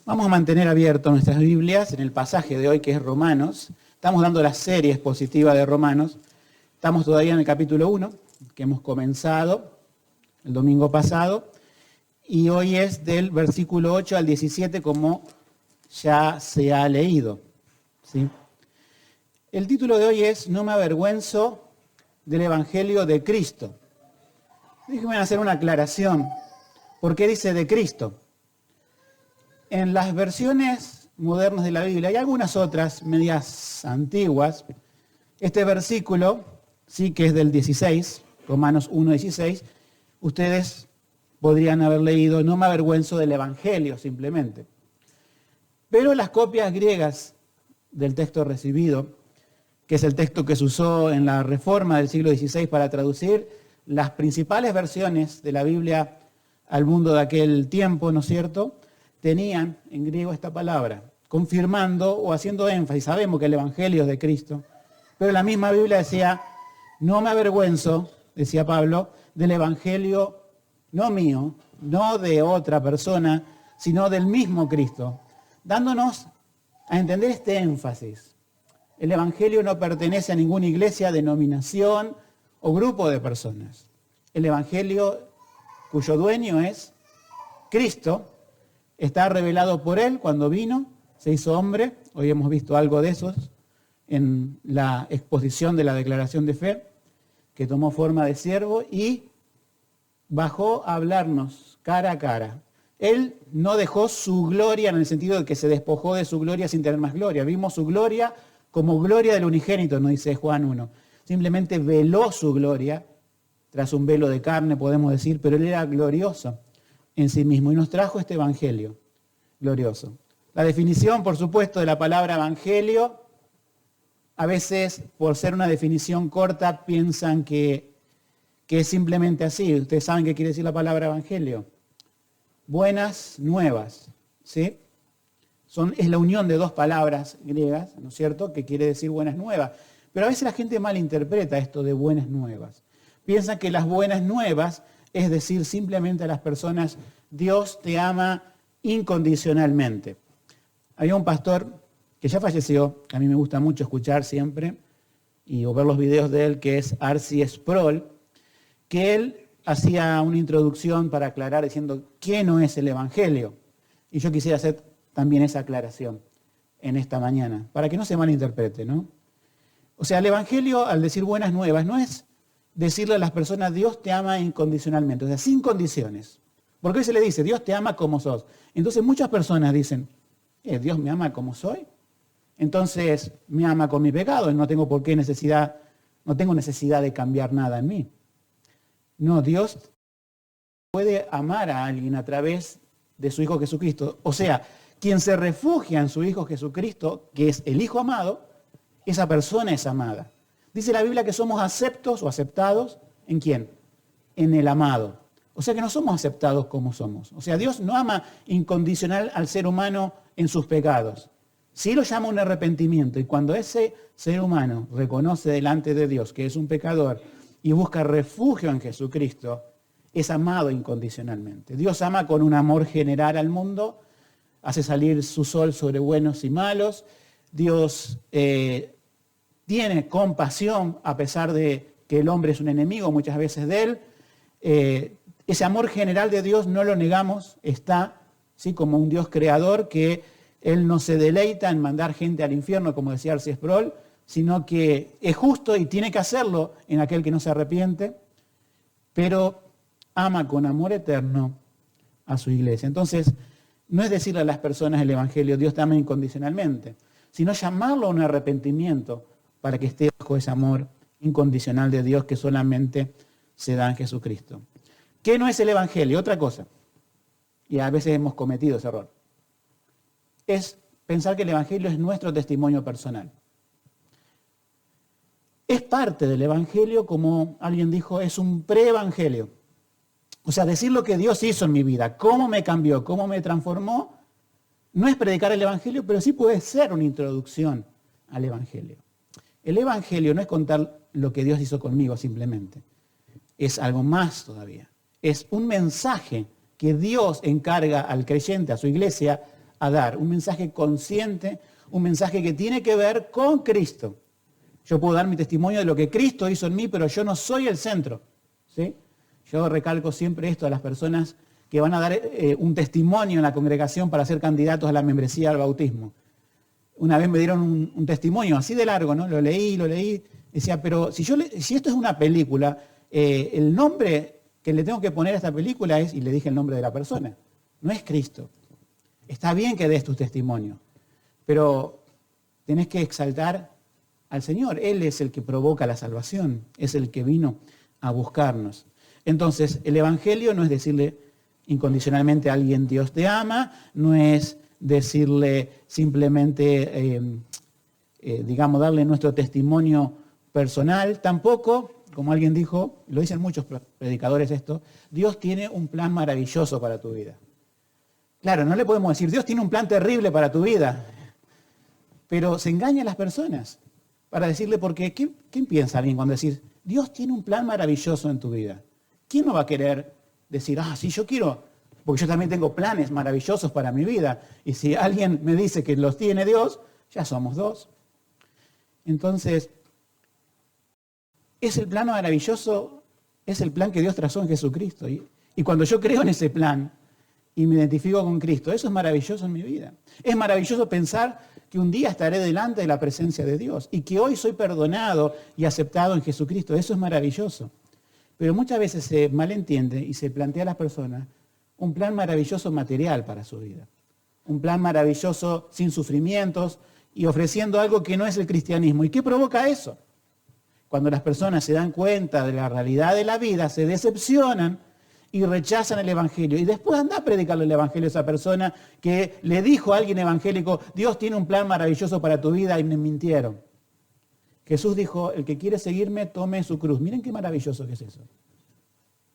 Vamos a mantener abiertas nuestras Biblias en el pasaje de hoy que es Romanos. Estamos dando la serie expositiva de Romanos. Estamos todavía en el capítulo 1, que hemos comenzado el domingo pasado. Y hoy es del versículo 8 al 17, como ya se ha leído, ¿sí? El título de hoy es No me avergüenzo del Evangelio de Cristo. Déjenme hacer una aclaración. ¿Por qué dice de Cristo? En las versiones modernas de la Biblia, y algunas otras medias antiguas, este versículo, sí que es del 16, Romanos 1:16, ustedes podrían haber leído, no me avergüenzo del Evangelio simplemente. Pero las copias griegas del texto recibido, que es el texto que se usó en la Reforma del siglo XVI para traducir las principales versiones de la Biblia al mundo de aquel tiempo, ¿no es cierto?, tenían en griego esta palabra, confirmando o haciendo énfasis. Sabemos que el Evangelio es de Cristo, pero la misma Biblia decía, no me avergüenzo, decía Pablo, del Evangelio no mío, no de otra persona, sino del mismo Cristo, dándonos a entender este énfasis. El Evangelio no pertenece a ninguna iglesia, denominación o grupo de personas. El Evangelio, cuyo dueño es Cristo, está revelado por Él cuando vino, se hizo hombre. Hoy hemos visto algo de eso en la exposición de la declaración de fe, que tomó forma de siervo y bajó a hablarnos cara a cara. Él no dejó su gloria en el sentido de que se despojó de su gloria sin tener más gloria. Vimos su gloria como gloria del unigénito, nos dice Juan 1. Simplemente veló su gloria, tras un velo de carne podemos decir, pero Él era glorioso en sí mismo y nos trajo este evangelio glorioso. La definición, por supuesto, de la palabra evangelio, a veces, por ser una definición corta, piensan que es simplemente así. Ustedes saben qué quiere decir la palabra evangelio. Buenas nuevas, ¿sí? Es la unión de dos palabras griegas, ¿no es cierto?, que quiere decir buenas nuevas. Pero a veces la gente malinterpreta esto de buenas nuevas. Piensa que las buenas nuevas es decir simplemente a las personas, Dios te ama incondicionalmente. Había un pastor que ya falleció, que a mí me gusta mucho escuchar siempre, o ver los videos de él, que es R.C. Sproul, que él hacía una introducción para aclarar diciendo qué no es el Evangelio. Y yo quisiera hacer también esa aclaración en esta mañana, para que no se malinterprete, ¿no? O sea, el Evangelio, al decir buenas nuevas, no es decirle a las personas, Dios te ama incondicionalmente, o sea, sin condiciones. Porque hoy se le dice, Dios te ama como sos. Entonces muchas personas dicen, ¿Dios me ama como soy? Entonces me ama con mi pecado y no tengo necesidad de cambiar nada en mí. No, Dios puede amar a alguien a través de su Hijo Jesucristo. O sea, quien se refugia en su Hijo Jesucristo, que es el Hijo amado, esa persona es amada. Dice la Biblia que somos aceptos o aceptados, ¿en quién? En el amado. O sea que no somos aceptados como somos. O sea, Dios no ama incondicional al ser humano en sus pecados. Sí lo llama un arrepentimiento. Y cuando ese ser humano reconoce delante de Dios que es un pecador y busca refugio en Jesucristo, es amado incondicionalmente. Dios ama con un amor general al mundo, hace salir su sol sobre buenos y malos. Dios tiene compasión a pesar de que el hombre es un enemigo muchas veces de él. Ese amor general de Dios no lo negamos, está, ¿sí?, como un Dios creador que Él no se deleita en mandar gente al infierno, como decía R.C. Sproul, sino que es justo y tiene que hacerlo en aquel que no se arrepiente, pero ama con amor eterno a su iglesia. Entonces, no es decirle a las personas el Evangelio, Dios te ama incondicionalmente, sino llamarlo a un arrepentimiento para que esté bajo ese amor incondicional de Dios que solamente se da en Jesucristo. ¿Qué no es el Evangelio? Otra cosa, y a veces hemos cometido ese error, es pensar que el Evangelio es nuestro testimonio personal. Es parte del Evangelio, como alguien dijo, es un pre-evangelio. O sea, decir lo que Dios hizo en mi vida, cómo me cambió, cómo me transformó, no es predicar el Evangelio, pero sí puede ser una introducción al Evangelio. El Evangelio no es contar lo que Dios hizo conmigo simplemente. Es algo más todavía. Es un mensaje que Dios encarga al creyente, a su iglesia, a dar, un mensaje consciente, un mensaje que tiene que ver con Cristo. Yo puedo dar mi testimonio de lo que Cristo hizo en mí, pero yo no soy el centro, ¿sí? Yo recalco siempre esto a las personas que van a dar un testimonio en la congregación para ser candidatos a la membresía al bautismo. Una vez me dieron un testimonio así de largo, ¿no? Lo leí, decía, pero si esto es una película, el nombre que le tengo que poner a esta película es, y le dije el nombre de la persona, no es Cristo. Está bien que des tu testimonio, pero tenés que exaltar al Señor. Él es el que provoca la salvación, es el que vino a buscarnos. Entonces, el Evangelio no es decirle incondicionalmente a alguien Dios te ama, no es decirle simplemente, digamos, darle nuestro testimonio personal, tampoco, como alguien dijo, lo dicen muchos predicadores esto, Dios tiene un plan maravilloso para tu vida. Claro, no le podemos decir, Dios tiene un plan terrible para tu vida, pero se engaña a las personas para decirle, porque ¿quién piensa alguien cuando decir, Dios tiene un plan maravilloso en tu vida? ¿Quién no va a querer decir, sí, yo quiero, porque yo también tengo planes maravillosos para mi vida, y si alguien me dice que los tiene Dios, ya somos dos? Entonces, es el plan maravilloso, es el plan que Dios trazó en Jesucristo. Y cuando yo creo en ese plan y me identifico con Cristo, eso es maravilloso en mi vida. Es maravilloso pensar que un día estaré delante de la presencia de Dios y que hoy soy perdonado y aceptado en Jesucristo. Eso es maravilloso. Pero muchas veces se malentiende y se plantea a las personas un plan maravilloso material para su vida. Un plan maravilloso sin sufrimientos y ofreciendo algo que no es el cristianismo. ¿Y qué provoca eso? Cuando las personas se dan cuenta de la realidad de la vida, se decepcionan y rechazan el Evangelio. Y después anda a predicarle el Evangelio a esa persona que le dijo a alguien evangélico, Dios tiene un plan maravilloso para tu vida, y me mintieron. Jesús dijo, el que quiere seguirme, tome su cruz. Miren qué maravilloso que es eso.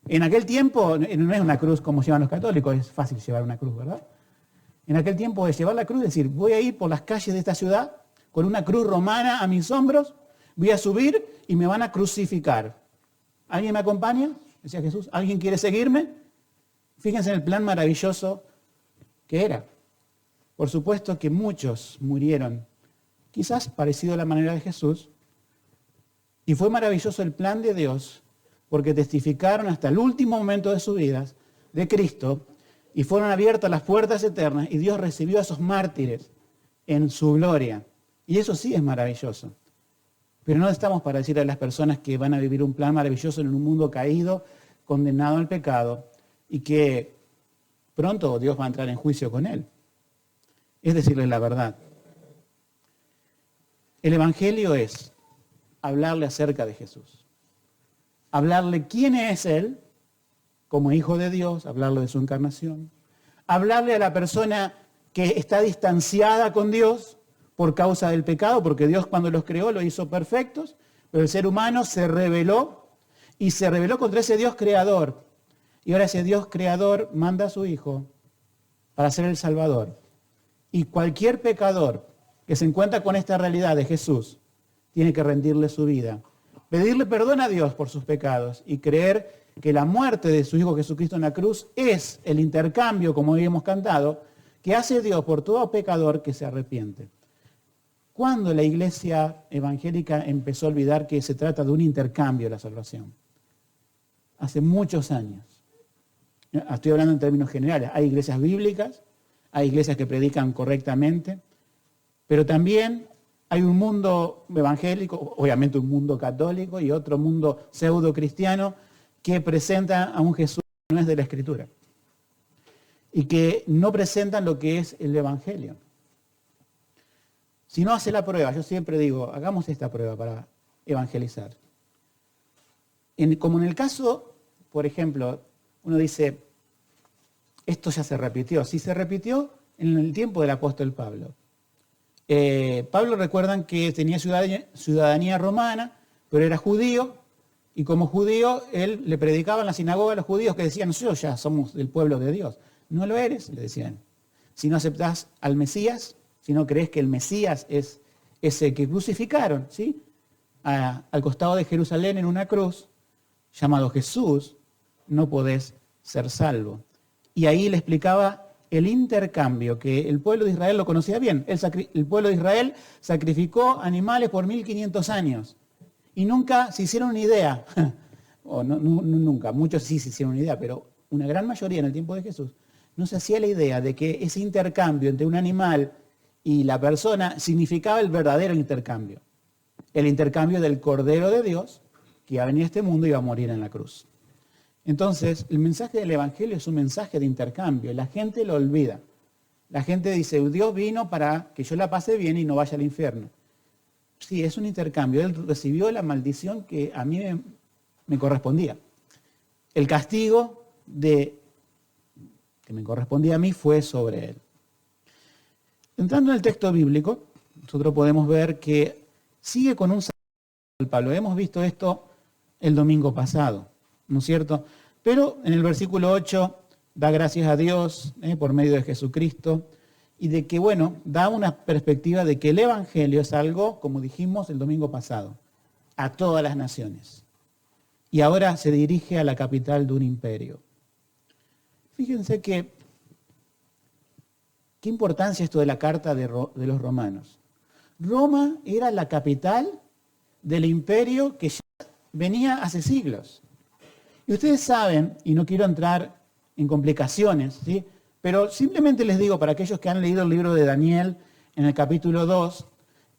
En aquel tiempo, no es una cruz como llevan los católicos, es fácil llevar una cruz, ¿verdad? En aquel tiempo de llevar la cruz, es decir, voy a ir por las calles de esta ciudad con una cruz romana a mis hombros, voy a subir y me van a crucificar. ¿Alguien me acompaña? Decía Jesús. ¿Alguien quiere seguirme? Fíjense en el plan maravilloso que era. Por supuesto que muchos murieron, quizás parecido a la manera de Jesús, y fue maravilloso el plan de Dios, porque testificaron hasta el último momento de sus vidas de Cristo, y fueron abiertas las puertas eternas, y Dios recibió a esos mártires en su gloria. Y eso sí es maravilloso. Pero no estamos para decir a las personas que van a vivir un plan maravilloso en un mundo caído, condenado al pecado, y que pronto Dios va a entrar en juicio con él. Es decirles la verdad. El Evangelio es hablarle acerca de Jesús. Hablarle quién es Él, como Hijo de Dios, hablarle de su encarnación. Hablarle a la persona que está distanciada con Dios por causa del pecado, porque Dios cuando los creó los hizo perfectos, pero el ser humano se rebeló y se rebeló contra ese Dios creador. Y ahora ese Dios creador manda a su Hijo para ser el Salvador. Y cualquier pecador que se encuentra con esta realidad de Jesús tiene que rendirle su vida, pedirle perdón a Dios por sus pecados y creer que la muerte de su Hijo Jesucristo en la cruz es el intercambio, como habíamos cantado, que hace Dios por todo pecador que se arrepiente. ¿Cuándo la iglesia evangélica empezó a olvidar que se trata de un intercambio la salvación? Hace muchos años. Estoy hablando en términos generales. Hay iglesias bíblicas, hay iglesias que predican correctamente, pero también hay un mundo evangélico, obviamente un mundo católico y otro mundo pseudo cristiano que presenta a un Jesús que no es de la Escritura y que no presentan lo que es el Evangelio. Si no hace la prueba, yo siempre digo, hagamos esta prueba para evangelizar. Como en el caso, por ejemplo, uno dice, esto ya se repitió. Sí se repitió en el tiempo del apóstol Pablo. Pablo, recuerdan que tenía ciudadanía romana, pero era judío, y como judío, él le predicaba en la sinagoga a los judíos que decían, nosotros ya somos del pueblo de Dios. No lo eres, le decían. Si no aceptás al Mesías, si no crees que el Mesías es ese que crucificaron, ¿sí? Al costado de Jerusalén en una cruz, llamado Jesús, no podés ser salvo. Y ahí le explicaba el intercambio, que el pueblo de Israel lo conocía bien. El pueblo de Israel sacrificó animales por 1500 años y nunca se hicieron una idea, o nunca, muchos sí se hicieron una idea, pero una gran mayoría en el tiempo de Jesús no se hacía la idea de que ese intercambio entre un animal y la persona significaba el verdadero intercambio. El intercambio del Cordero de Dios, que iba a venir a este mundo y iba a morir en la cruz. Entonces, el mensaje del Evangelio es un mensaje de intercambio, y la gente lo olvida. La gente dice, Dios vino para que yo la pase bien y no vaya al infierno. Sí, es un intercambio. Él recibió la maldición que a mí me correspondía. El castigo que me correspondía a mí fue sobre él. Entrando en el texto bíblico, nosotros podemos ver que sigue con un saludo del Pablo. Hemos visto esto el domingo pasado, ¿no es cierto? Pero en el versículo 8 da gracias a Dios por medio de Jesucristo y de que, bueno, da una perspectiva de que el Evangelio es algo, como dijimos el domingo pasado, a todas las naciones. Y ahora se dirige a la capital de un imperio. Fíjense qué importancia esto de la carta de los romanos. Roma era la capital del imperio que ya venía hace siglos. Y ustedes saben, y no quiero entrar en complicaciones, ¿sí? Pero simplemente les digo, para aquellos que han leído el libro de Daniel, en el capítulo 2,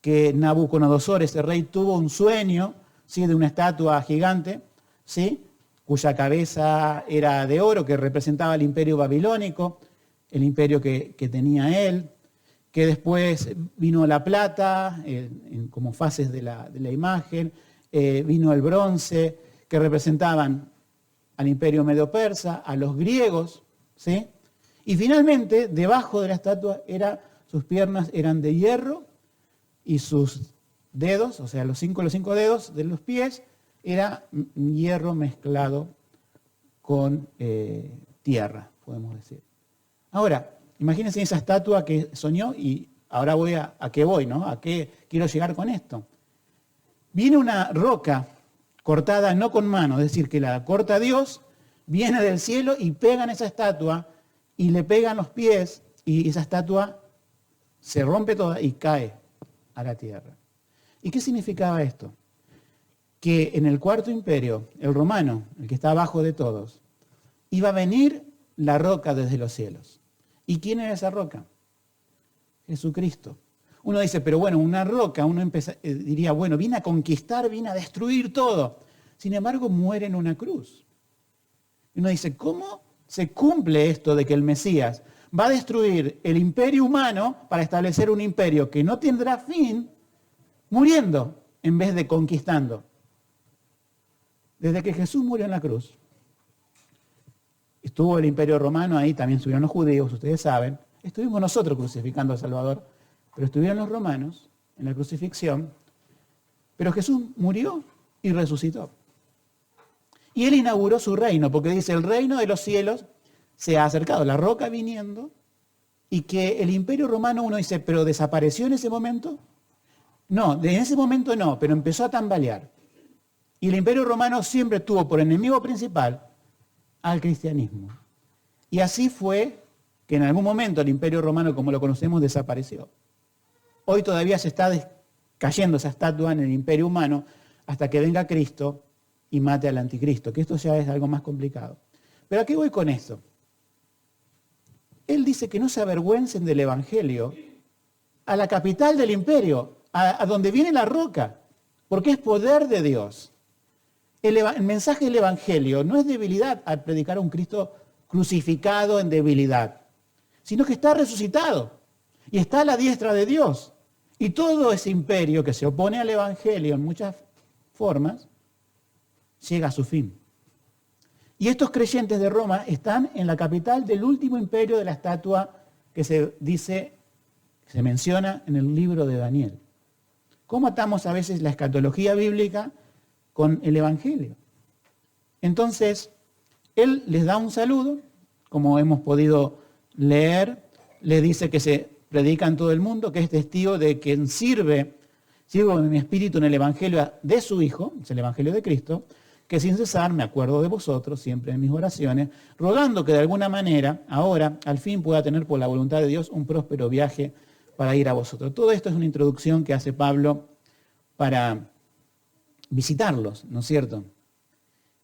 que Nabucodonosor, ese rey, tuvo un sueño, ¿sí?, de una estatua gigante, ¿sí?, cuya cabeza era de oro, que representaba el imperio babilónico, el imperio que tenía él, que después vino la plata, como fases de la imagen, vino el bronce, que representaban al imperio medo-persa, a los griegos, ¿sí? Y finalmente, debajo de la estatua, sus piernas eran de hierro y sus dedos, o sea, los cinco dedos de los pies, era hierro mezclado con tierra, podemos decir. Ahora, imagínense esa estatua que soñó y ahora voy a qué voy, ¿no? ¿A qué quiero llegar con esto? Viene una roca cortada no con mano, es decir, que la corta Dios, viene del cielo y pega en esa estatua y le pegan los pies y esa estatua se rompe toda y cae a la tierra. ¿Y qué significaba esto? Que en el cuarto imperio, el romano, el que está abajo de todos, iba a venir la roca desde los cielos. ¿Y quién era esa roca? Jesucristo. Uno dice, pero bueno, una roca, uno diría, bueno, viene a conquistar, viene a destruir todo. Sin embargo, muere en una cruz. Y uno dice, ¿cómo se cumple esto de que el Mesías va a destruir el imperio humano para establecer un imperio que no tendrá fin, muriendo en vez de conquistando? Desde que Jesús murió en la cruz, estuvo el imperio romano ahí, también estuvieron los judíos, ustedes saben, estuvimos nosotros crucificando al Salvador, pero estuvieron los romanos en la crucifixión, pero Jesús murió y resucitó. Y él inauguró su reino, porque dice, el reino de los cielos se ha acercado, la roca viniendo, y que el imperio romano, uno dice, ¿pero desapareció en ese momento? No, en ese momento no, pero empezó a tambalear. Y el imperio romano siempre tuvo por enemigo principal al cristianismo. Y así fue que en algún momento el imperio romano, como lo conocemos, desapareció. Hoy todavía se está cayendo esa estatua en el imperio humano hasta que venga Cristo y mate al anticristo, que esto ya es algo más complicado. Pero ¿a qué voy con esto? Él dice que no se avergüencen del evangelio a la capital del imperio, a donde viene la roca, porque es poder de Dios. El mensaje del evangelio no es debilidad al predicar a un Cristo crucificado en debilidad, sino que está resucitado y está a la diestra de Dios. Y todo ese imperio que se opone al evangelio en muchas formas, llega a su fin. Y estos creyentes de Roma están en la capital del último imperio de la estatua que se menciona en el libro de Daniel. ¿Cómo atamos a veces la escatología bíblica con el evangelio? Entonces, él les da un saludo, como hemos podido leer, les dice que se predica en todo el mundo, que es testigo de quien sirvo en mi espíritu en el evangelio de su Hijo, es el evangelio de Cristo, que sin cesar me acuerdo de vosotros, siempre en mis oraciones, rogando que de alguna manera, ahora, al fin pueda tener por la voluntad de Dios un próspero viaje para ir a vosotros. Todo esto es una introducción que hace Pablo para visitarlos, ¿no es cierto?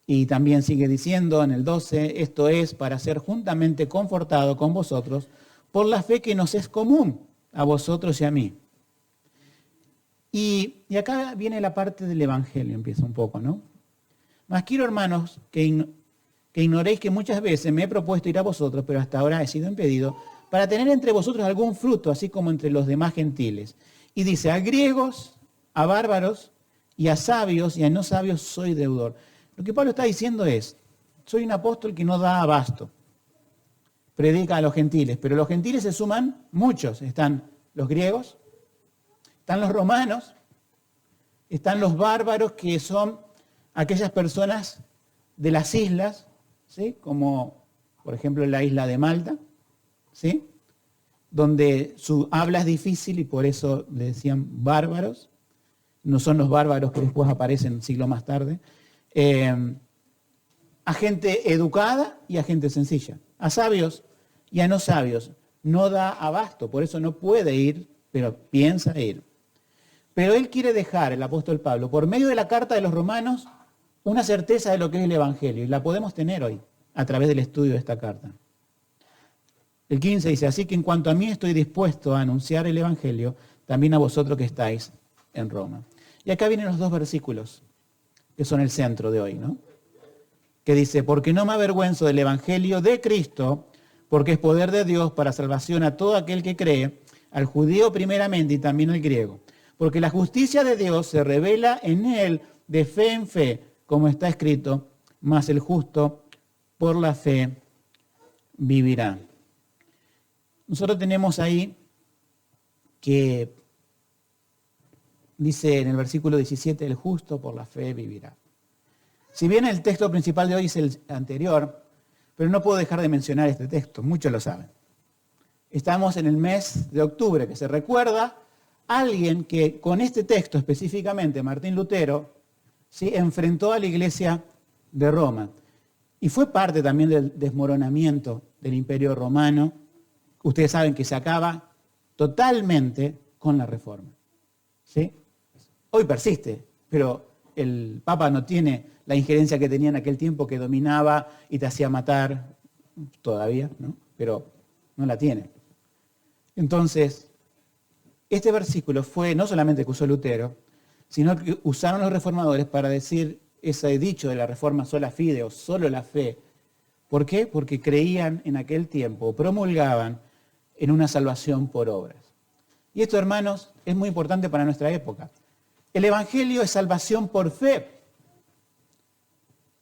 Y también sigue diciendo en el 12, esto es para ser juntamente confortado con vosotros por la fe que nos es común a vosotros y a mí. Y acá viene la parte del Evangelio, empieza un poco, ¿no? Mas quiero, hermanos, que ignoréis que muchas veces me he propuesto ir a vosotros, pero hasta ahora he sido impedido, para tener entre vosotros algún fruto, así como entre los demás gentiles. Y dice, a griegos, a bárbaros, y a sabios, y a no sabios soy deudor. Lo que Pablo está diciendo es, soy un apóstol que no da abasto, predica a los gentiles, pero los gentiles se suman muchos, están los griegos, están los romanos, están los bárbaros, que son aquellas personas de las islas, ¿sí? Como por ejemplo la isla de Malta, ¿sí? Donde su habla es difícil y por eso le decían bárbaros. No son los bárbaros que después aparecen un siglo más tarde. A gente educada y a gente sencilla. A sabios y a no sabios. No da abasto, por eso no puede ir, pero piensa ir. Pero él quiere dejar, el apóstol Pablo, por medio de la carta de los romanos, una certeza de lo que es el Evangelio. Y la podemos tener hoy, a través del estudio de esta carta. El 15 dice, así que en cuanto a mí estoy dispuesto a anunciar el Evangelio, también a vosotros que estáis en Roma. Y acá vienen los dos versículos, que son el centro de hoy, ¿no? Que dice, porque no me avergüenzo del Evangelio de Cristo, porque es poder de Dios para salvación a todo aquel que cree, al judío primeramente y también al griego. Porque la justicia de Dios se revela en él de fe en fe, como está escrito, mas el justo por la fe vivirá. Nosotros tenemos ahí que dice en el versículo 17, el justo por la fe vivirá. Si bien el texto principal de hoy es el anterior, pero no puedo dejar de mencionar este texto, muchos lo saben. Estamos en el mes de octubre, que se recuerda a alguien que con este texto específicamente, Martín Lutero, ¿sí? Enfrentó a la iglesia de Roma. Y fue parte también del desmoronamiento del Imperio Romano. Ustedes saben que se acaba totalmente con la Reforma, ¿sí? Hoy persiste, pero el Papa no tiene la injerencia que tenía en aquel tiempo, que dominaba y te hacía matar todavía, ¿no? Pero no la tiene. Entonces, este versículo fue no solamente que usó Lutero, sino que usaron los reformadores para decir ese dicho de la reforma sola fide o solo la fe. ¿Por qué? Porque creían en aquel tiempo, promulgaban en una salvación por obras. Y esto, hermanos, es muy importante para nuestra época. El Evangelio es salvación por fe.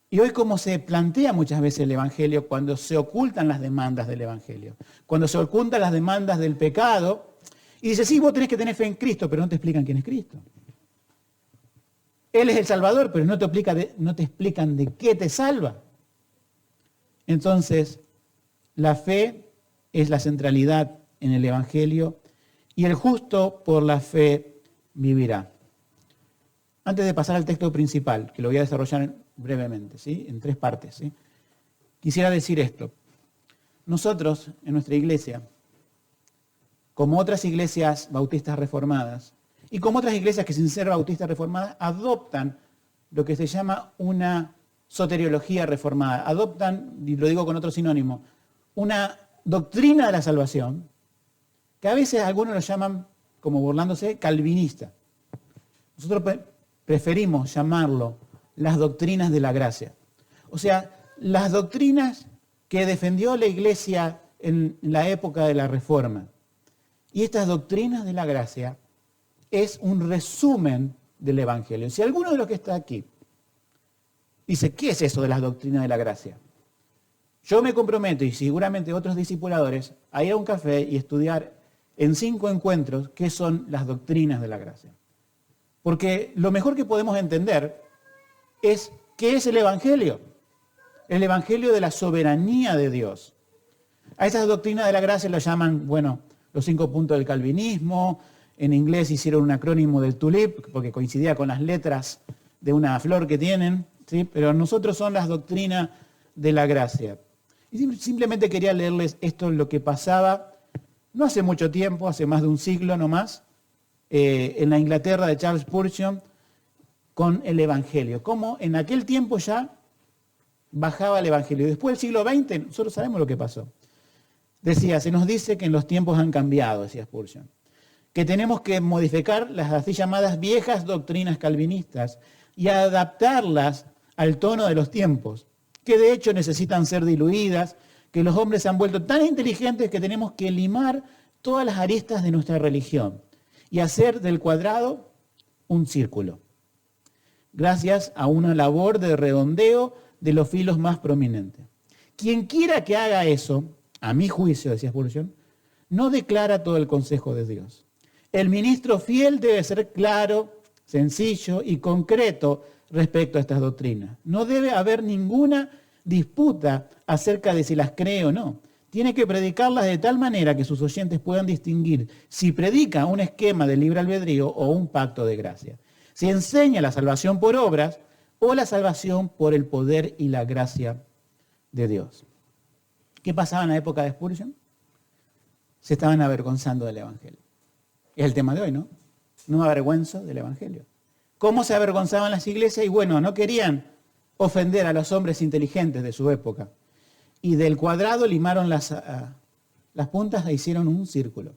Y hoy, como se plantea muchas veces el Evangelio, cuando se ocultan las demandas del Evangelio, cuando se ocultan las demandas del pecado, y dice, sí, vos tenés que tener fe en Cristo, pero no te explican quién es Cristo. Él es el Salvador, pero no te explican de qué te salva. Entonces, la fe es la centralidad en el Evangelio y el justo por la fe vivirá. Antes de pasar al texto principal, que lo voy a desarrollar brevemente, ¿sí? En 3 partes, ¿sí? Quisiera decir esto. Nosotros, en nuestra iglesia, como otras iglesias bautistas reformadas, y como otras iglesias que sin ser bautistas reformadas, adoptan lo que se llama una soteriología reformada. Adoptan, y lo digo con otro sinónimo, una doctrina de la salvación, que a veces algunos lo llaman, como burlándose, calvinista. Nosotros preferimos llamarlo las doctrinas de la gracia. O sea, las doctrinas que defendió la iglesia en la época de la Reforma. Y estas doctrinas de la gracia es un resumen del Evangelio. Si alguno de los que está aquí dice, ¿qué es eso de las doctrinas de la gracia? Yo me comprometo, y seguramente otros discipuladores, a ir a un café y estudiar en 5 encuentros qué son las doctrinas de la gracia. Porque lo mejor que podemos entender es qué es el Evangelio. El Evangelio de la soberanía de Dios. A esas doctrinas de la gracia lo llaman, bueno, los 5 puntos del calvinismo. En inglés hicieron un acrónimo del TULIP, porque coincidía con las letras de una flor que tienen, ¿sí? Pero nosotros son las doctrinas de la gracia. Y simplemente quería leerles esto, lo que pasaba, no hace mucho tiempo, hace más de un siglo nomás, en la Inglaterra de Charles Spurgeon, con el Evangelio. Cómo en aquel tiempo ya bajaba el Evangelio. Después del siglo XX, nosotros sabemos lo que pasó. Decía, se nos dice que en los tiempos han cambiado, decía Spurgeon, que tenemos que modificar las así llamadas viejas doctrinas calvinistas y adaptarlas al tono de los tiempos, que de hecho necesitan ser diluidas, que los hombres se han vuelto tan inteligentes que tenemos que limar todas las aristas de nuestra religión y hacer del cuadrado un círculo, gracias a una labor de redondeo de los filos más prominentes. Quien quiera que haga eso, a mi juicio, decía Spurgeon, no declara todo el consejo de Dios. El ministro fiel debe ser claro, sencillo y concreto respecto a estas doctrinas. No debe haber ninguna disputa acerca de si las cree o no. Tiene que predicarlas de tal manera que sus oyentes puedan distinguir si predica un esquema de libre albedrío o un pacto de gracia. Si enseña la salvación por obras o la salvación por el poder y la gracia de Dios. ¿Qué pasaba en la época de Spurgeon? Se estaban avergonzando del Evangelio. Es el tema de hoy, ¿no? No me avergüenzo del Evangelio. ¿Cómo se avergonzaban las iglesias? Y bueno, no querían ofender a los hombres inteligentes de su época. Y del cuadrado limaron las puntas e hicieron un círculo.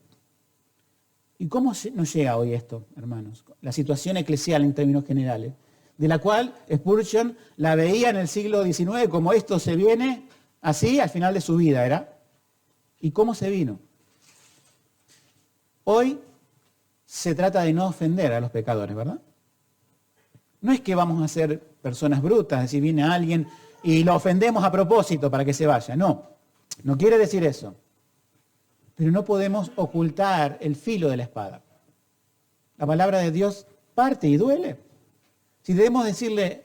¿Y cómo nos llega hoy esto, hermanos? La situación eclesial en términos generales, de la cual Spurgeon la veía en el siglo XIX como esto se viene así al final de su vida, ¿era? ¿Y cómo se vino? Hoy se trata de no ofender a los pecadores, ¿verdad? No es que vamos a ser personas brutas, es decir, viene alguien y lo ofendemos a propósito para que se vaya. No, no quiere decir eso. Pero no podemos ocultar el filo de la espada. La palabra de Dios parte y duele. Si debemos decirle,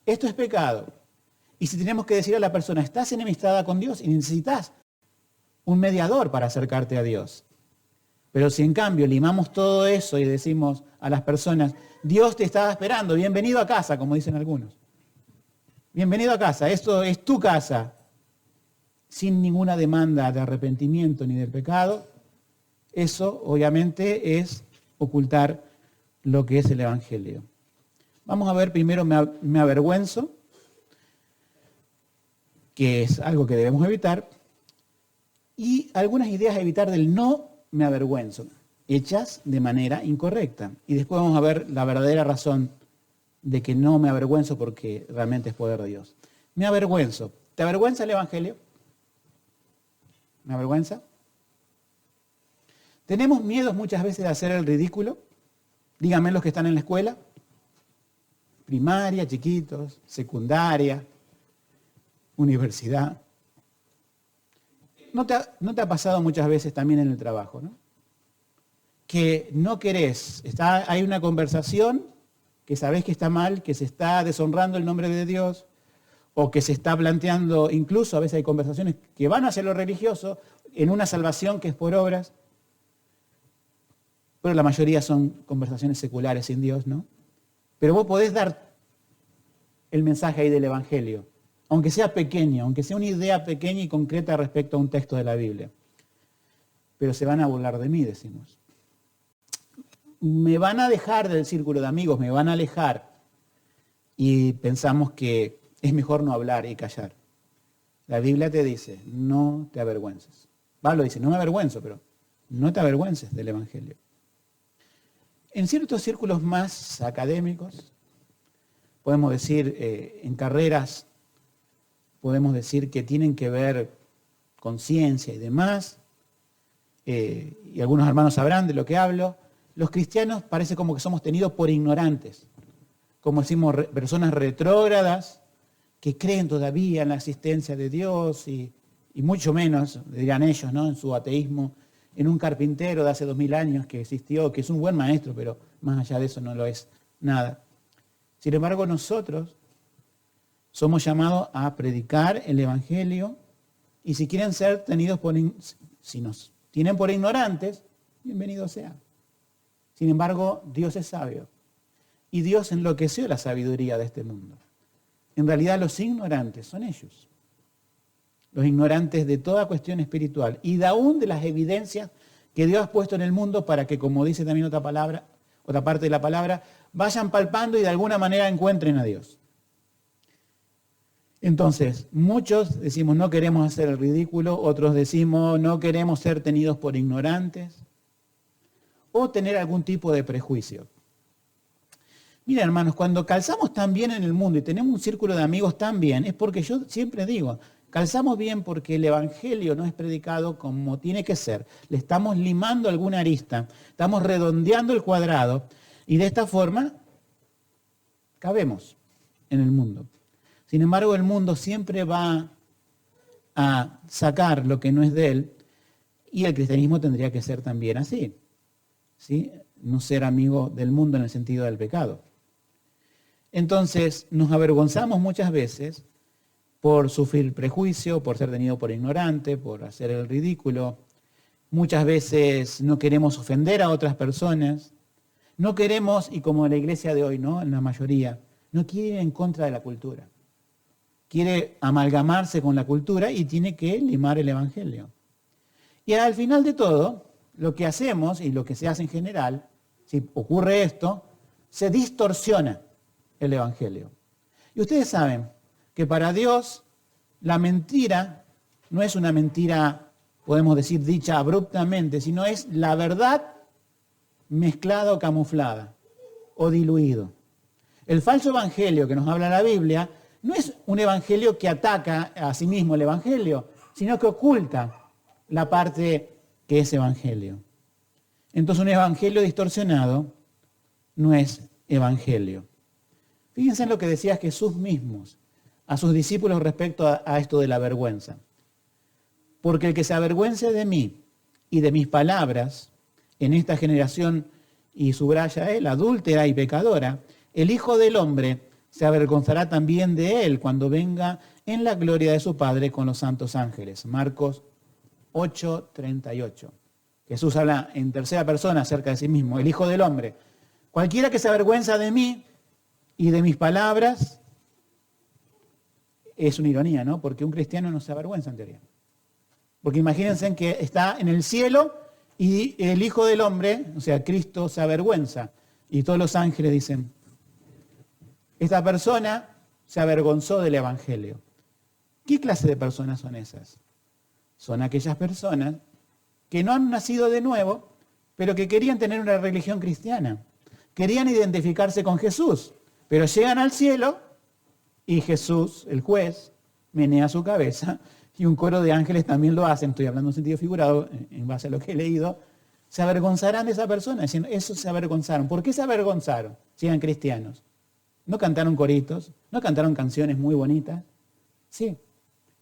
esto es pecado, y si tenemos que decir a la persona, estás enemistada con Dios y necesitas un mediador para acercarte a Dios. Pero si en cambio limamos todo eso y decimos a las personas, Dios te estaba esperando, bienvenido a casa, como dicen algunos. Bienvenido a casa, esto es tu casa, sin ninguna demanda de arrepentimiento ni del pecado, eso obviamente es ocultar lo que es el Evangelio. Vamos a ver primero me avergüenzo, que es algo que debemos evitar, y algunas ideas a evitar del no me avergüenzo, hechas de manera incorrecta. Y después vamos a ver la verdadera razón de que no me avergüenzo porque realmente es poder de Dios. Me avergüenzo. ¿Te avergüenza el Evangelio? ¿Me avergüenza? ¿Tenemos miedos muchas veces de hacer el ridículo? Díganme los que están en la escuela. Primaria, chiquitos, secundaria, universidad. ¿No te ha pasado muchas veces también en el trabajo, ¿no? Que no querés, hay una conversación que sabés que está mal, que se está deshonrando el nombre de Dios, o que se está planteando, incluso a veces hay conversaciones que van hacia lo religioso, en una salvación que es por obras, pero la mayoría son conversaciones seculares sin Dios, ¿no? Pero vos podés dar el mensaje ahí del Evangelio, aunque sea pequeño, aunque sea una idea pequeña y concreta respecto a un texto de la Biblia. Pero se van a burlar de mí, decimos. Me van a dejar del círculo de amigos, me van a alejar. Y pensamos que es mejor no hablar y callar. La Biblia te dice, no te avergüences. Pablo dice, no me avergüenzo, pero no te avergüences del Evangelio. En ciertos círculos más académicos, podemos decir, en carreras, podemos decir que tienen que ver con ciencia y demás, y algunos hermanos sabrán de lo que hablo, los cristianos parece como que somos tenidos por ignorantes, como decimos, personas retrógradas que creen todavía en la existencia de Dios y mucho menos, dirán ellos, ¿no?, en su ateísmo, en un carpintero de hace 2000 años que existió, que es un buen maestro, pero más allá de eso no lo es nada. Sin embargo, nosotros somos llamados a predicar el Evangelio y si quieren ser tenidos si nos tienen por ignorantes, bienvenido sea. Sin embargo, Dios es sabio y Dios enloqueció la sabiduría de este mundo. En realidad los ignorantes son ellos. Los ignorantes de toda cuestión espiritual y de aún de las evidencias que Dios ha puesto en el mundo para que, como dice también otra parte de la palabra, vayan palpando y de alguna manera encuentren a Dios. Entonces, muchos decimos no queremos hacer el ridículo, otros decimos no queremos ser tenidos por ignorantes o tener algún tipo de prejuicio. Mira, hermanos, cuando calzamos tan bien en el mundo y tenemos un círculo de amigos tan bien, es porque yo siempre digo, calzamos bien porque el Evangelio no es predicado como tiene que ser. Le estamos limando alguna arista, estamos redondeando el cuadrado y de esta forma cabemos en el mundo. Sin embargo, el mundo siempre va a sacar lo que no es de él y el cristianismo tendría que ser también así, ¿sí? No ser amigo del mundo en el sentido del pecado. Entonces, nos avergonzamos muchas veces por sufrir prejuicio, por ser tenido por ignorante, por hacer el ridículo. Muchas veces no queremos ofender a otras personas. No queremos, y como la iglesia de hoy, ¿no? En la mayoría, no quiere ir en contra de la cultura. Quiere amalgamarse con la cultura y tiene que limar el Evangelio. Y al final de todo, lo que hacemos y lo que se hace en general, si ocurre esto, se distorsiona el Evangelio. Y ustedes saben que para Dios la mentira no es una mentira, podemos decir, dicha abruptamente, sino es la verdad mezclada o camuflada o diluido. El falso evangelio que nos habla la Biblia no es un evangelio que ataca a sí mismo el evangelio, sino que oculta la parte que es evangelio. Entonces un evangelio distorsionado no es evangelio. Fíjense en lo que decía Jesús mismo a sus discípulos respecto a esto de la vergüenza. Porque el que se avergüence de mí y de mis palabras en esta generación, y subraya él, adúltera y pecadora, el Hijo del Hombre se avergonzará también de él cuando venga en la gloria de su Padre con los santos ángeles. Marcos 8:38. Jesús habla en tercera persona acerca de sí mismo, el Hijo del Hombre. Cualquiera que se avergüenza de mí y de mis palabras, es una ironía, ¿no? Porque un cristiano no se avergüenza en teoría. Porque imagínense que está en el cielo y el Hijo del Hombre, o sea, Cristo, se avergüenza. Y todos los ángeles dicen, esta persona se avergonzó del Evangelio. ¿Qué clase de personas son esas? Son aquellas personas que no han nacido de nuevo, pero que querían tener una religión cristiana. Querían identificarse con Jesús, pero llegan al cielo y Jesús, el juez, menea su cabeza y un coro de ángeles también lo hacen, estoy hablando en sentido figurado, en base a lo que he leído, se avergonzarán de esa persona, diciendo, eso se avergonzaron. ¿Por qué se avergonzaron si eran cristianos? No cantaron coritos, no cantaron canciones muy bonitas, sí,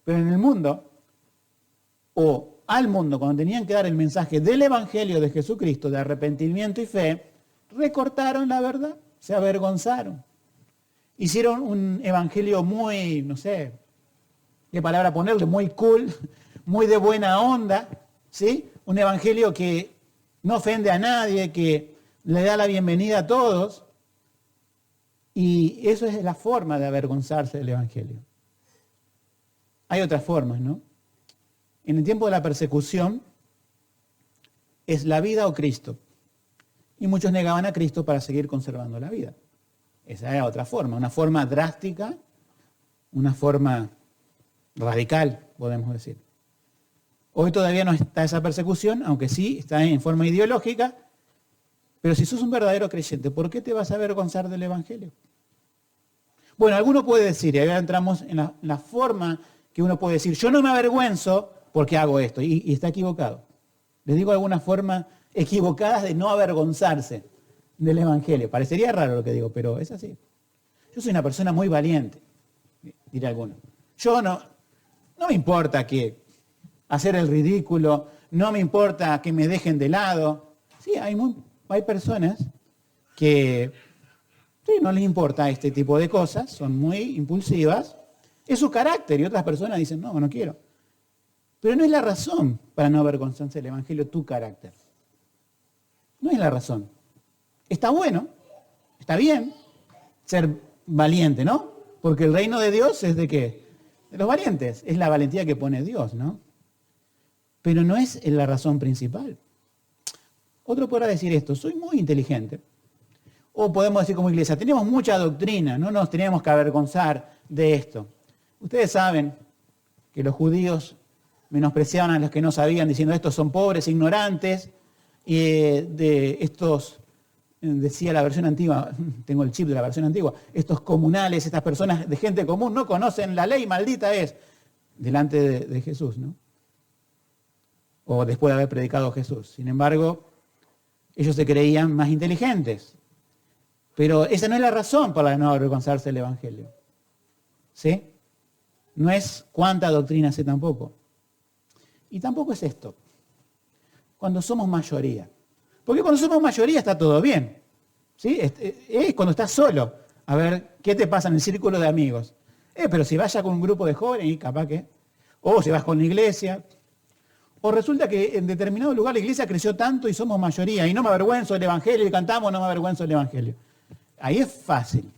pero en el mundo, o al mundo, cuando tenían que dar el mensaje del Evangelio de Jesucristo, de arrepentimiento y fe, recortaron la verdad, se avergonzaron. Hicieron un evangelio muy, no sé, qué palabra ponerle, muy cool, muy de buena onda, ¿sí? Un evangelio que no ofende a nadie, que le da la bienvenida a todos. Y eso es la forma de avergonzarse del evangelio. Hay otras formas, ¿no? En el tiempo de la persecución es la vida o Cristo. Y muchos negaban a Cristo para seguir conservando la vida. Esa era otra forma, una forma drástica, una forma radical, podemos decir. Hoy todavía no está esa persecución, aunque sí está en forma ideológica, pero si sos un verdadero creyente, ¿por qué te vas a avergonzar del Evangelio? Bueno, alguno puede decir, y ahora entramos en la forma que uno puede decir, yo no me avergüenzo porque hago esto, y está equivocado. Les digo algunas formas equivocadas de no avergonzarse del Evangelio. Parecería raro lo que digo, pero es así. Yo soy una persona muy valiente, dirá alguno. Yo no me importa que hacer el ridículo, no me importa que me dejen de lado. Sí, hay personas que sí, no les importa este tipo de cosas, son muy impulsivas. Es su carácter y otras personas dicen, no quiero. Pero no es la razón para no avergonzarse del Evangelio tu carácter. No es la razón. Está bueno, está bien ser valiente, ¿no? Porque el reino de Dios es ¿de qué? De los valientes. Es la valentía que pone Dios, ¿no? Pero no es la razón principal. Otro podrá decir esto, soy muy inteligente. O podemos decir como iglesia, tenemos mucha doctrina, no nos tenemos que avergonzar de esto. Ustedes saben que los judíos menospreciaban a los que no sabían, diciendo estos son pobres, ignorantes, y de estos, decía la versión antigua, tengo el chip de la versión antigua, estos comunales, estas personas de gente común no conocen la ley, maldita es, delante de Jesús, ¿no? O después de haber predicado a Jesús. Sin embargo, ellos se creían más inteligentes. Pero esa no es la razón para no avergonzarse del Evangelio. ¿Sí? No es cuánta doctrina sé tampoco. Y tampoco es esto. Cuando somos mayoría. Porque cuando somos mayoría está todo bien. ¿Sí? Es cuando estás solo. A ver, ¿qué te pasa en el círculo de amigos? Pero si vas ya con un grupo de jóvenes, y capaz que. O si vas con la iglesia. O resulta que en determinado lugar la iglesia creció tanto y somos mayoría. Y no me avergüenzo del Evangelio y cantamos, no me avergüenzo del Evangelio. Ahí es fácil.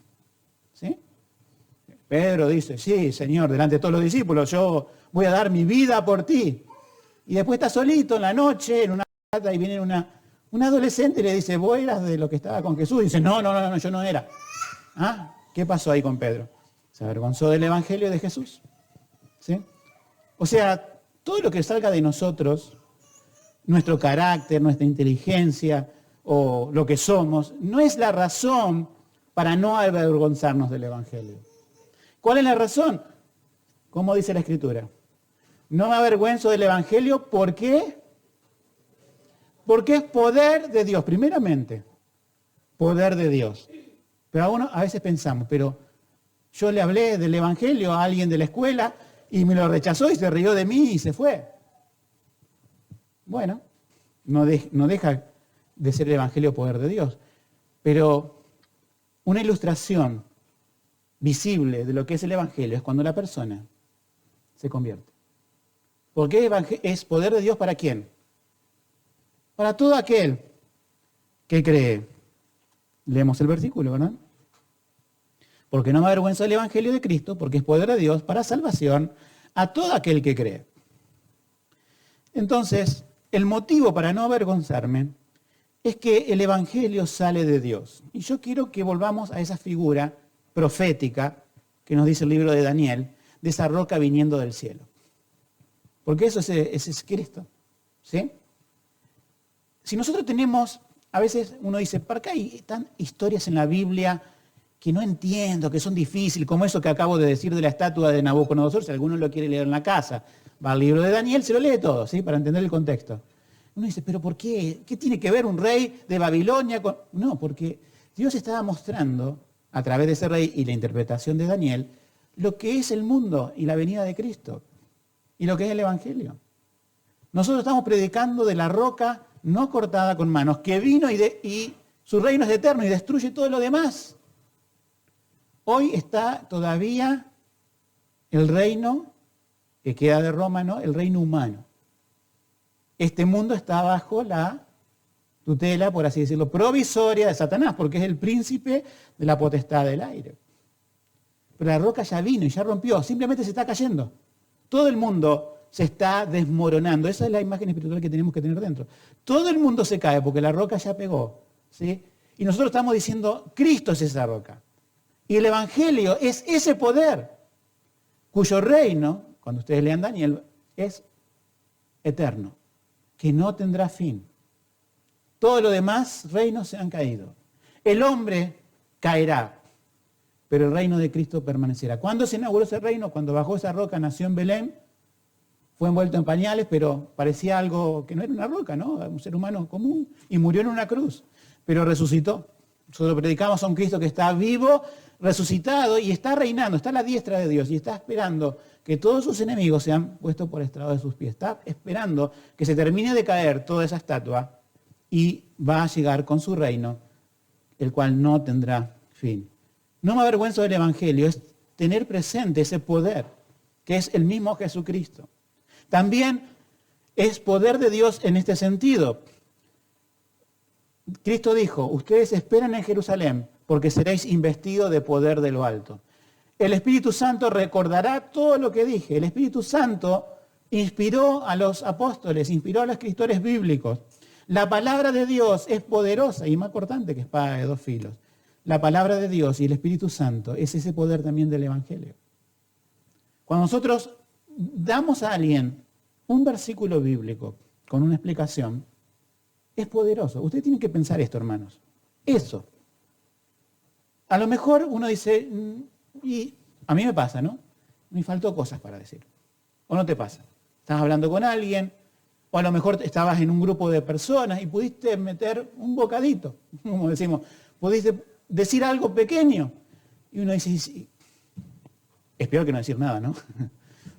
¿Sí? Pedro dice, sí, Señor, delante de todos los discípulos, yo voy a dar mi vida por ti. Y después está solito en la noche, en una plata, y viene una adolescente y le dice, ¿vos eras de lo que estaba con Jesús? Y dice, no, yo no era. ¿Ah? ¿Qué pasó ahí con Pedro? Se avergonzó del Evangelio de Jesús. ¿Sí? O sea, todo lo que salga de nosotros, nuestro carácter, nuestra inteligencia o lo que somos, no es la razón para no avergonzarnos del Evangelio. ¿Cuál es la razón? ¿Cómo dice la Escritura? No me avergüenzo del Evangelio, ¿por qué? Porque es poder de Dios, primeramente. Poder de Dios. Pero a veces pensamos, pero yo le hablé del Evangelio a alguien de la escuela y me lo rechazó y se rió de mí y se fue. Bueno, no deja de ser el Evangelio poder de Dios. Pero una ilustración visible de lo que es el Evangelio es cuando la persona se convierte. Porque es poder de Dios ¿para quién? Para todo aquel que cree. Leemos el versículo, ¿verdad? Porque no me avergüenzo del Evangelio de Cristo, porque es poder de Dios para salvación a todo aquel que cree. Entonces, el motivo para no avergonzarme es que el Evangelio sale de Dios. Y yo quiero que volvamos a esa figura profética que nos dice el libro de Daniel, de esa roca viniendo del cielo. Porque eso es Cristo. ¿Sí? Si nosotros tenemos, a veces uno dice, ¿para qué hay tan historias en la Biblia que no entiendo, que son difíciles, como eso que acabo de decir de la estatua de Nabucodonosor? Si alguno lo quiere leer en la casa, va al libro de Daniel, se lo lee todo, ¿sí? Para entender el contexto. Uno dice, ¿pero por qué? ¿Qué tiene que ver un rey de Babilonia con...? No, porque Dios estaba mostrando, a través de ese rey y la interpretación de Daniel, lo que es el mundo y la venida de Cristo, y lo que es el Evangelio. Nosotros estamos predicando de la roca no cortada con manos, que vino y su reino es eterno y destruye todo lo demás. Hoy está todavía el reino que queda de Roma, ¿no? El reino humano. Este mundo está bajo la tutela, por así decirlo, provisoria de Satanás, porque es el príncipe de la potestad del aire. Pero la roca ya vino y ya rompió, simplemente se está cayendo. Todo el mundo se está desmoronando. Esa es la imagen espiritual que tenemos que tener dentro. Todo el mundo se cae porque la roca ya pegó, ¿sí? Y nosotros estamos diciendo, Cristo es esa roca. Y el Evangelio es ese poder, cuyo reino, cuando ustedes lean Daniel, es eterno, que no tendrá fin. Todos los demás reinos se han caído. El hombre caerá, pero el reino de Cristo permanecerá. ¿Cuándo se inauguró ese reino? Cuando bajó esa roca, nació en Belén, fue envuelto en pañales, pero parecía algo que no era una roca, ¿no? Un ser humano común, y murió en una cruz, pero resucitó. Nosotros predicamos a un Cristo que está vivo, resucitado y está reinando, está a la diestra de Dios y está esperando que todos sus enemigos sean puestos por estrado de sus pies. Está esperando que se termine de caer toda esa estatua y va a llegar con su reino, el cual no tendrá fin. No me avergüenzo del Evangelio, es tener presente ese poder, que es el mismo Jesucristo. También es poder de Dios en este sentido. Cristo dijo, ustedes esperan en Jerusalén porque seréis investidos de poder de lo alto. El Espíritu Santo recordará todo lo que dije. El Espíritu Santo inspiró a los apóstoles, inspiró a los escritores bíblicos. La palabra de Dios es poderosa y más cortante que espada de dos filos. La palabra de Dios y el Espíritu Santo es ese poder también del Evangelio. Cuando nosotros damos a alguien un versículo bíblico con una explicación, es poderoso. Ustedes tienen que pensar esto, hermanos. Eso. A lo mejor uno dice, y a mí me pasa, ¿no? Me faltó cosas para decir. ¿O no te pasa? Estás hablando con alguien, o a lo mejor estabas en un grupo de personas y pudiste meter un bocadito, como decimos, pudiste decir algo pequeño. Y uno dice, sí, es peor que no decir nada, ¿no?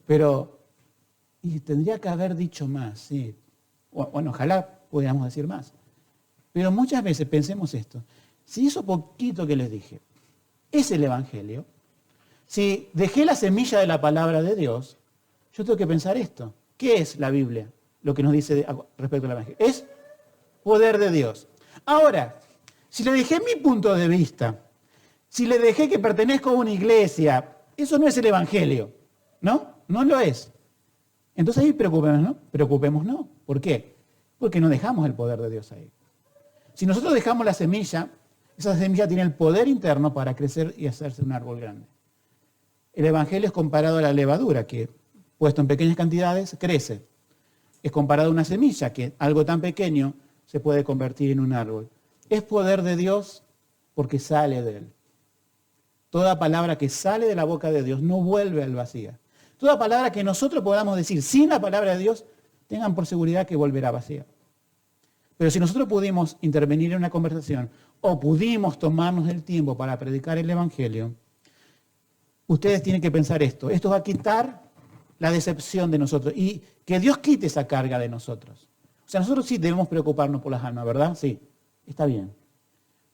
Pero, y tendría que haber dicho más, sí. Bueno, ojalá pudiéramos decir más. Pero muchas veces pensemos esto. Si eso poquito que les dije es el Evangelio, si dejé la semilla de la palabra de Dios, yo tengo que pensar esto. ¿Qué es la Biblia? Lo que nos dice respecto al Evangelio. Es poder de Dios. Ahora, si le dejé mi punto de vista, si le dejé que pertenezco a una iglesia, eso no es el Evangelio, ¿no? No lo es. Entonces ahí preocupémonos, ¿no? ¿Por qué? Porque no dejamos el poder de Dios ahí. Si nosotros dejamos la semilla, esa semilla tiene el poder interno para crecer y hacerse un árbol grande. El Evangelio es comparado a la levadura, que puesto en pequeñas cantidades crece. Es comparado a una semilla, que algo tan pequeño se puede convertir en un árbol. Es poder de Dios porque sale de Él. Toda palabra que sale de la boca de Dios no vuelve al vacío. Toda palabra que nosotros podamos decir sin la palabra de Dios, tengan por seguridad que volverá vacía. Pero si nosotros pudimos intervenir en una conversación o pudimos tomarnos el tiempo para predicar el Evangelio, ustedes tienen que pensar esto. Esto va a quitar la decepción de nosotros y que Dios quite esa carga de nosotros. O sea, nosotros sí debemos preocuparnos por las almas, ¿verdad? Sí, está bien.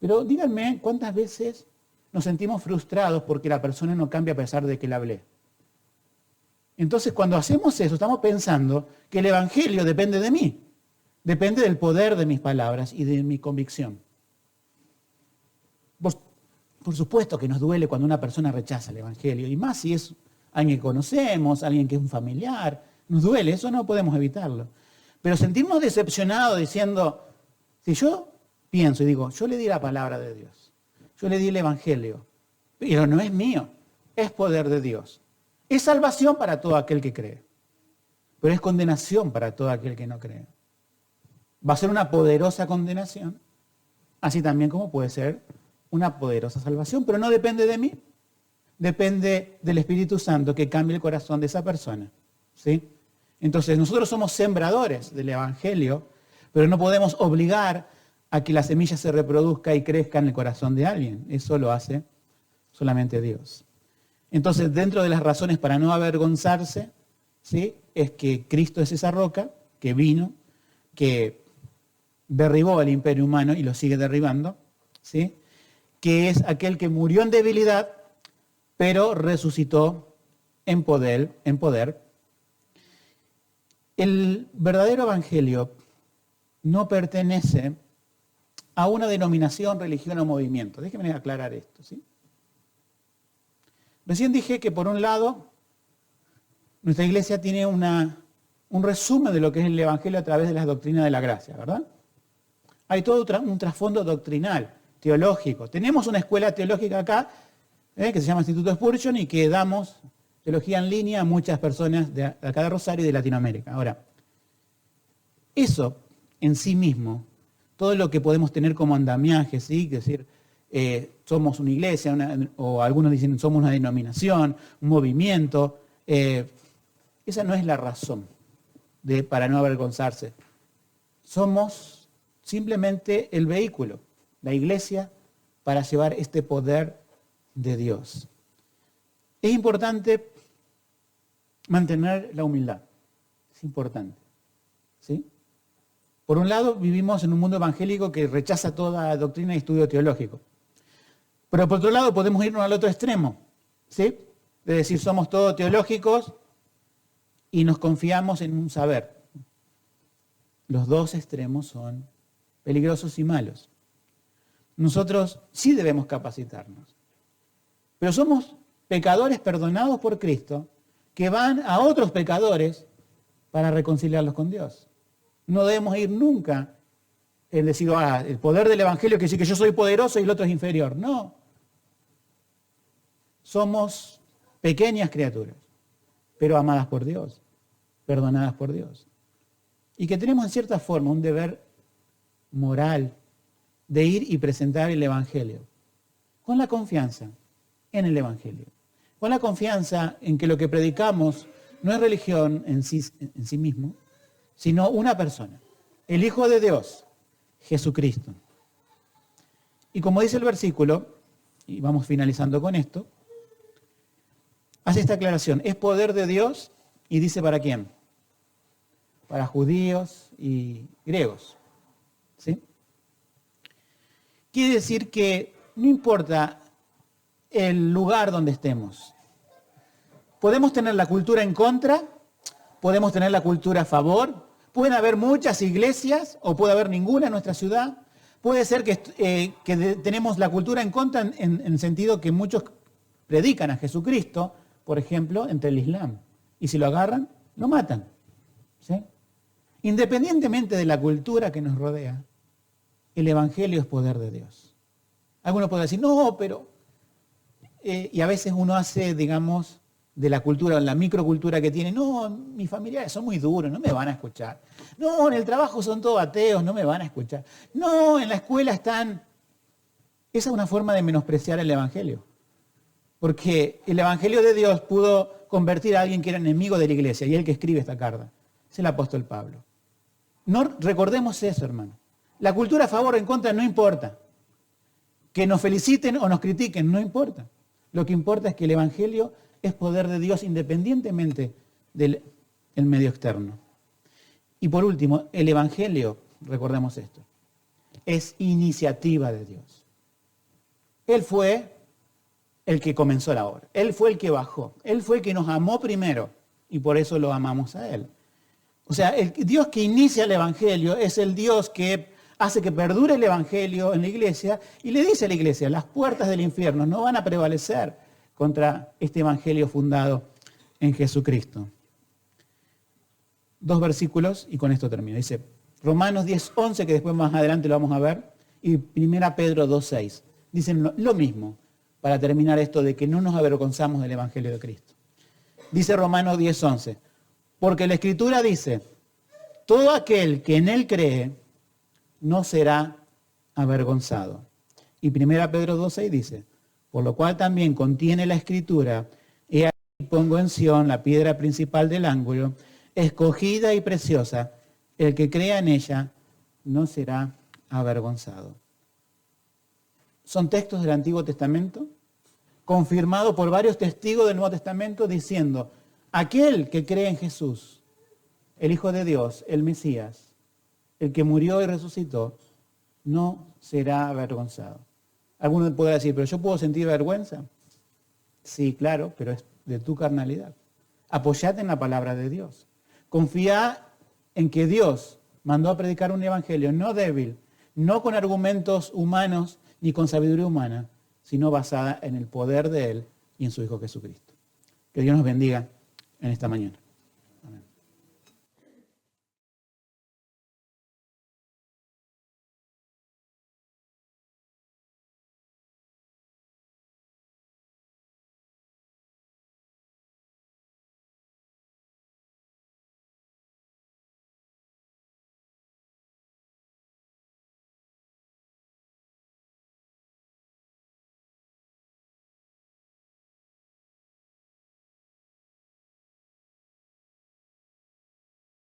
Pero díganme cuántas veces nos sentimos frustrados porque la persona no cambia a pesar de que le hablé. Entonces, cuando hacemos eso, estamos pensando que el Evangelio depende de mí. Depende del poder de mis palabras y de mi convicción. Por supuesto que nos duele cuando una persona rechaza el Evangelio, y más si es alguien que conocemos, alguien que es un familiar. Nos duele, eso no podemos evitarlo. Pero sentirnos decepcionados diciendo, si yo pienso y digo, yo le di la palabra de Dios, yo le di el Evangelio, pero no es mío, es poder de Dios. Es salvación para todo aquel que cree, pero es condenación para todo aquel que no cree. Va a ser una poderosa condenación, así también como puede ser una poderosa salvación, pero no depende de mí, depende del Espíritu Santo que cambie el corazón de esa persona, ¿sí? Entonces nosotros somos sembradores del Evangelio, pero no podemos obligar a que la semilla se reproduzca y crezca en el corazón de alguien. Eso lo hace solamente Dios. Entonces, dentro de las razones para no avergonzarse, ¿sí?, es que Cristo es esa roca que vino, que derribó al imperio humano y lo sigue derribando, ¿sí?, que es aquel que murió en debilidad, pero resucitó en poder. El verdadero evangelio no pertenece a una denominación, religión o movimiento. Déjenme aclarar esto, ¿sí? Recién dije que por un lado, nuestra iglesia tiene un resumen de lo que es el evangelio a través de las doctrinas de la gracia, ¿verdad? Hay todo un trasfondo doctrinal, teológico. Tenemos una escuela teológica acá, que se llama Instituto Spurgeon, y que damos teología en línea a muchas personas de acá de Rosario y de Latinoamérica. Ahora, eso en sí mismo, todo lo que podemos tener como andamiaje, ¿sí?, es decir, somos una iglesia, o algunos dicen somos una denominación, un movimiento, esa no es la razón para no avergonzarse. Somos simplemente el vehículo, la iglesia, para llevar este poder de Dios. Es importante mantener la humildad, es importante, ¿sí? Por un lado, vivimos en un mundo evangélico que rechaza toda doctrina y estudio teológico. Pero por otro lado, podemos irnos al otro extremo, ¿sí? De decir, somos todos teológicos y nos confiamos en un saber. Los dos extremos son peligrosos y malos. Nosotros sí debemos capacitarnos, pero somos pecadores perdonados por Cristo que van a otros pecadores para reconciliarlos con Dios. No debemos ir nunca en decir, el poder del Evangelio quiere decir que yo soy poderoso y el otro es inferior. No. Somos pequeñas criaturas, pero amadas por Dios, perdonadas por Dios. Y que tenemos en cierta forma un deber moral de ir y presentar el Evangelio, con la confianza en el Evangelio, con la confianza en que lo que predicamos no es religión en sí mismo, sino una persona, el Hijo de Dios, Jesucristo. Y como dice el versículo, y vamos finalizando con esto, hace esta aclaración, es poder de Dios y dice ¿para quién? Para judíos y griegos. ¿Sí? Quiere decir que no importa el lugar donde estemos. Podemos tener la cultura en contra, podemos tener la cultura a favor, pueden haber muchas iglesias o puede haber ninguna en nuestra ciudad. Puede ser que tenemos la cultura en contra en el sentido que muchos predican a Jesucristo, por ejemplo, entre el Islam. Y si lo agarran, lo matan. ¿Sí? Independientemente de la cultura que nos rodea, el Evangelio es poder de Dios. Algunos pueden decir, no, pero... y a veces uno hace, digamos, de la cultura, la microcultura que tiene, no, mis familiares son muy duros, no me van a escuchar. No, en el trabajo son todos ateos, no me van a escuchar. No, en la escuela están... Esa es una forma de menospreciar el Evangelio. Porque el Evangelio de Dios pudo convertir a alguien que era enemigo de la iglesia, y el que escribe esta carta es el apóstol Pablo. No recordemos eso, hermano. La cultura a favor o en contra no importa. Que nos feliciten o nos critiquen, no importa. Lo que importa es que el Evangelio es poder de Dios independientemente del medio externo. Y por último, el Evangelio, recordemos esto, es iniciativa de Dios. Él fue el que comenzó la obra. Él fue el que bajó. Él fue el que nos amó primero y por eso lo amamos a Él. O sea, el Dios que inicia el Evangelio es el Dios que hace que perdure el Evangelio en la iglesia y le dice a la iglesia, las puertas del infierno no van a prevalecer contra este Evangelio fundado en Jesucristo. 2 versículos y con esto termino. Dice Romanos 10:11, que después más adelante lo vamos a ver, y 1 Pedro 2:6. Dicen lo mismo para terminar esto de que no nos avergonzamos del Evangelio de Cristo. Dice Romanos 10:11, porque la Escritura dice, todo aquel que en Él cree no será avergonzado. Y 1 Pedro 2:6 dice, por lo cual también contiene la Escritura, he aquí pongo en Sión la piedra principal del ángulo, escogida y preciosa, el que crea en ella no será avergonzado. Son textos del Antiguo Testamento, confirmados por varios testigos del Nuevo Testamento, diciendo, aquel que cree en Jesús, el Hijo de Dios, el Mesías, el que murió y resucitó, no será avergonzado. Alguno podrá decir, ¿pero yo puedo sentir vergüenza? Sí, claro, pero es de tu carnalidad. Apoyate en la palabra de Dios. Confía en que Dios mandó a predicar un evangelio no débil, no con argumentos humanos ni con sabiduría humana, sino basada en el poder de Él y en su Hijo Jesucristo. Que Dios nos bendiga en esta mañana.